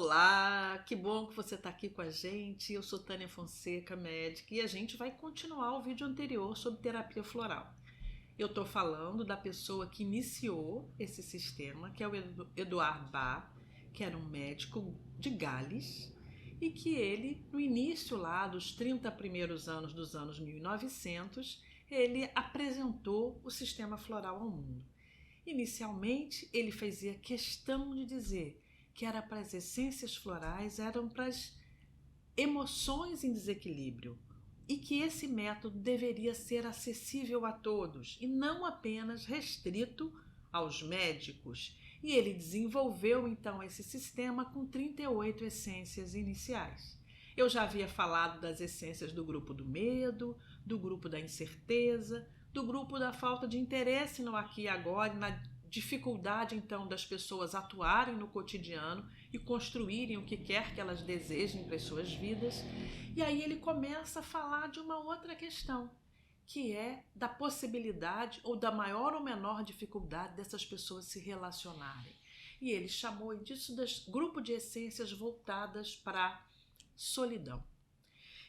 Olá, que bom que você está aqui com a gente. Eu sou Tânia Fonseca, médica, e a gente vai continuar o vídeo anterior sobre terapia floral. Eu estou falando da pessoa que iniciou esse sistema, que é o Eduard Bach, que era um médico de Gales, e que ele, no início lá dos 30 primeiros anos dos anos 1900, ele apresentou o sistema floral ao mundo. Inicialmente, ele fazia questão de dizer que era para as essências florais, eram para as emoções em desequilíbrio e que esse método deveria ser acessível a todos e não apenas restrito aos médicos. E ele desenvolveu então esse sistema com 38 essências iniciais. Eu já havia falado das essências do grupo do medo, do grupo da incerteza, do grupo da falta de interesse no aqui e agora, na dificuldade então das pessoas atuarem no cotidiano e construírem o que quer que elas desejem para as suas vidas. E aí ele começa a falar de uma outra questão, que é da possibilidade ou da maior ou menor dificuldade dessas pessoas se relacionarem. E ele chamou disso de grupo de essências voltadas para a solidão.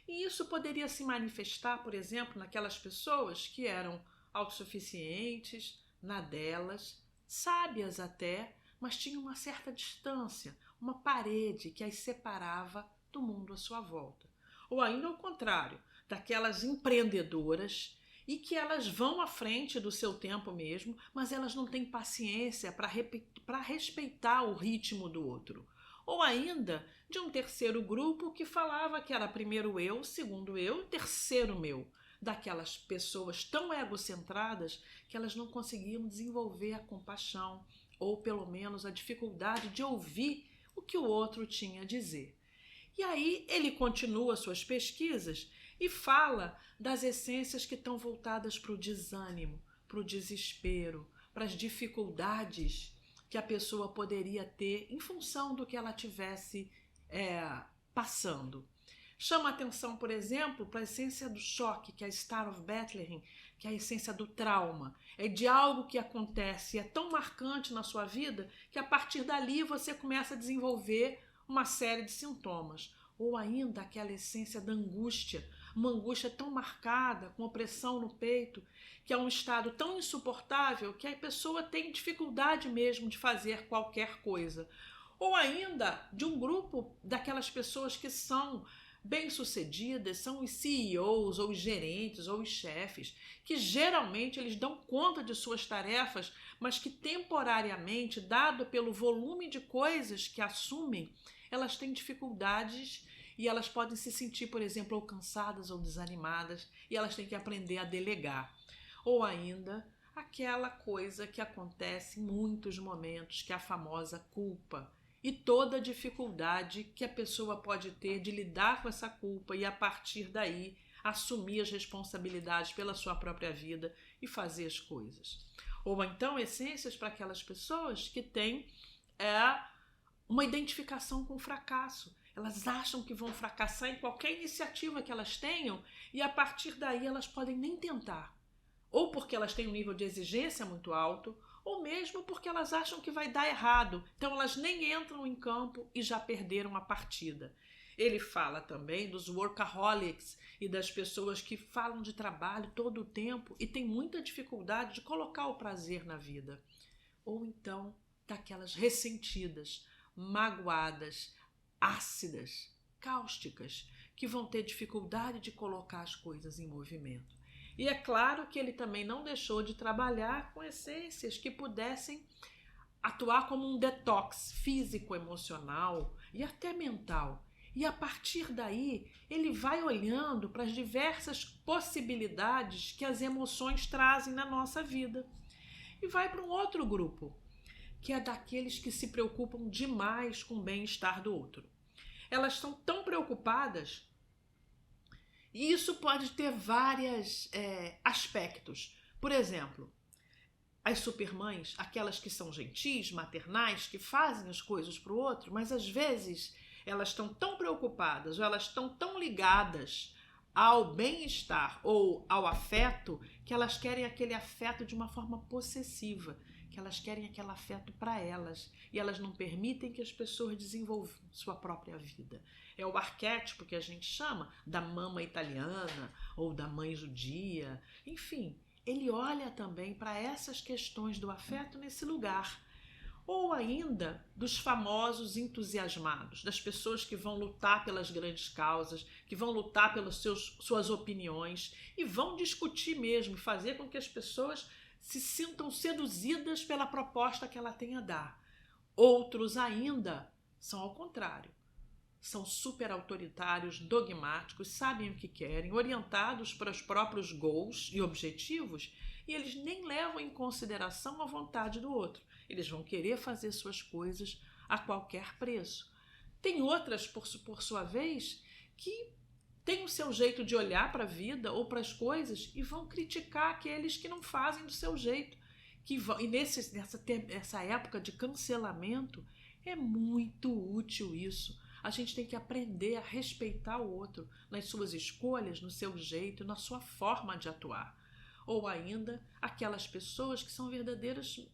E isso poderia se manifestar, por exemplo, naquelas pessoas que eram autossuficientes, na delas, sábias até, mas tinham uma certa distância, uma parede que as separava do mundo à sua volta. Ou ainda ao contrário, daquelas empreendedoras e que elas vão à frente do seu tempo mesmo, mas elas não têm paciência para respeitar o ritmo do outro. Ou ainda de um terceiro grupo que falava que era primeiro eu, segundo eu e terceiro meu. Daquelas pessoas tão egocentradas que elas não conseguiam desenvolver a compaixão ou pelo menos a dificuldade de ouvir o que o outro tinha a dizer. E aí ele continua suas pesquisas e fala das essências que estão voltadas para o desânimo, para o desespero, para as dificuldades que a pessoa poderia ter em função do que ela tivesse passando. Chama atenção, por exemplo, para a essência do choque, que é a Star of Bethlehem, que é a essência do trauma. É de algo que acontece, é tão marcante na sua vida, que a partir dali você começa a desenvolver uma série de sintomas. Ou ainda aquela essência da angústia, uma angústia tão marcada, com opressão no peito, que é um estado tão insuportável que a pessoa tem dificuldade mesmo de fazer qualquer coisa. Ou ainda de um grupo daquelas pessoas que são bem-sucedidas, são os CEOs ou os gerentes ou os chefes, que geralmente eles dão conta de suas tarefas, mas que temporariamente, dado pelo volume de coisas que assumem, elas têm dificuldades e elas podem se sentir, por exemplo, ou cansadas ou desanimadas, e elas têm que aprender a delegar. Ou ainda aquela coisa que acontece em muitos momentos, que é a famosa culpa. E toda a dificuldade que a pessoa pode ter de lidar com essa culpa e, a partir daí, assumir as responsabilidades pela sua própria vida e fazer as coisas. Ou então, essências para aquelas pessoas que têm uma identificação com o fracasso. Elas acham que vão fracassar em qualquer iniciativa que elas tenham e, a partir daí, elas podem nem tentar. Ou porque elas têm um nível de exigência muito alto, ou mesmo porque elas acham que vai dar errado. Então elas nem entram em campo e já perderam a partida. Ele fala também dos workaholics e das pessoas que falam de trabalho todo o tempo e têm muita dificuldade de colocar o prazer na vida. Ou então daquelas ressentidas, magoadas, ácidas, cáusticas, que vão ter dificuldade de colocar as coisas em movimento. E é claro que ele também não deixou de trabalhar com essências que pudessem atuar como um detox físico, emocional e até mental. E a partir daí, ele vai olhando para as diversas possibilidades que as emoções trazem na nossa vida. E vai para um outro grupo, que é daqueles que se preocupam demais com o bem-estar do outro. Elas estão tão preocupadas. E isso pode ter vários aspectos. Por exemplo, as supermães, aquelas que são gentis, maternais, que fazem as coisas para o outro, mas às vezes elas estão tão preocupadas ou elas estão tão ligadas ao bem-estar ou ao afeto que elas querem aquele afeto de uma forma possessiva, que elas querem aquele afeto para elas e elas não permitem que as pessoas desenvolvam sua própria vida. É o arquétipo que a gente chama da mama italiana ou da mãe judia. Enfim, ele olha também para essas questões do afeto nesse lugar. Ou ainda dos famosos entusiasmados, das pessoas que vão lutar pelas grandes causas, que vão lutar pelas suas opiniões e vão discutir mesmo, fazer com que as pessoas se sintam seduzidas pela proposta que ela tem a dar. Outros ainda são ao contrário. São super autoritários, dogmáticos, sabem o que querem, orientados para os próprios goals e objetivos, e eles nem levam em consideração a vontade do outro. Eles vão querer fazer suas coisas a qualquer preço. Tem outras, por sua vez, que têm o seu jeito de olhar para a vida ou para as coisas e vão criticar aqueles que não fazem do seu jeito. E nessa época de cancelamento, é muito útil isso. A gente tem que aprender a respeitar o outro nas suas escolhas, no seu jeito, na sua forma de atuar. Ou ainda aquelas pessoas que são verdadeiros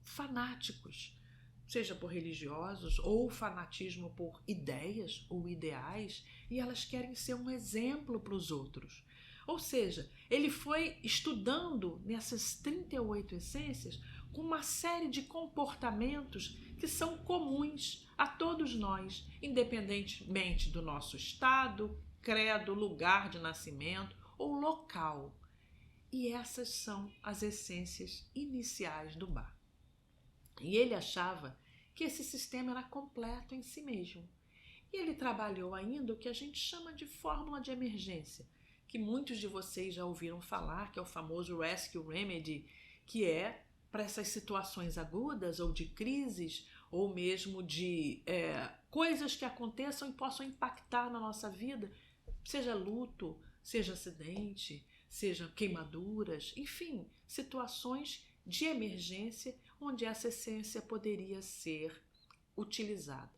fanáticos, seja por religiosos ou fanatismo por ideias ou ideais, e elas querem ser um exemplo para os outros. Ou seja, ele foi estudando nessas 38 essências com uma série de comportamentos que são comuns a todos nós, independentemente do nosso estado, credo, lugar de nascimento ou local. E essas são as essências iniciais do Ba. E ele achava que esse sistema era completo em si mesmo. E ele trabalhou ainda o que a gente chama de fórmula de emergência, que muitos de vocês já ouviram falar, que é o famoso Rescue Remedy, que é para essas situações agudas ou de crises, ou mesmo de coisas que aconteçam e possam impactar na nossa vida, seja luto, seja acidente, seja queimaduras, enfim, situações de emergência onde essa essência poderia ser utilizada.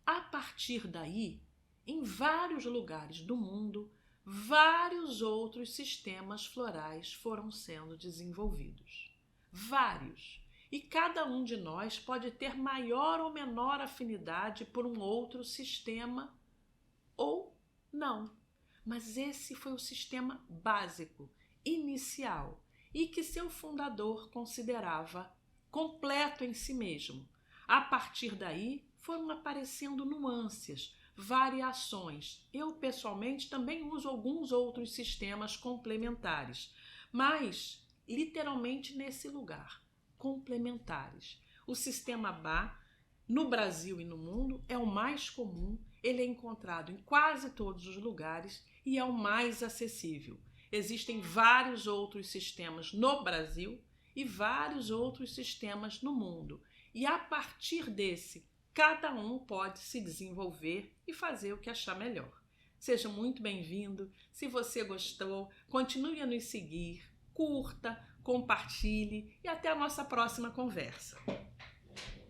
A partir daí, em vários lugares do mundo, vários outros sistemas florais foram sendo desenvolvidos. Vários. E cada um de nós pode ter maior ou menor afinidade por um outro sistema ou não. Mas esse foi o sistema básico, inicial, e que seu fundador considerava completo em si mesmo. A partir daí, foram aparecendo nuances, variações. Eu, pessoalmente, também uso alguns outros sistemas complementares, mas literalmente nesse lugar, complementares. O sistema Ba, no Brasil e no mundo, é o mais comum, ele é encontrado em quase todos os lugares e é o mais acessível. Existem vários outros sistemas no Brasil e vários outros sistemas no mundo. E a partir desse, cada um pode se desenvolver e fazer o que achar melhor. Seja muito bem-vindo. Se você gostou, continue a nos seguir, curta, compartilhe e até a nossa próxima conversa.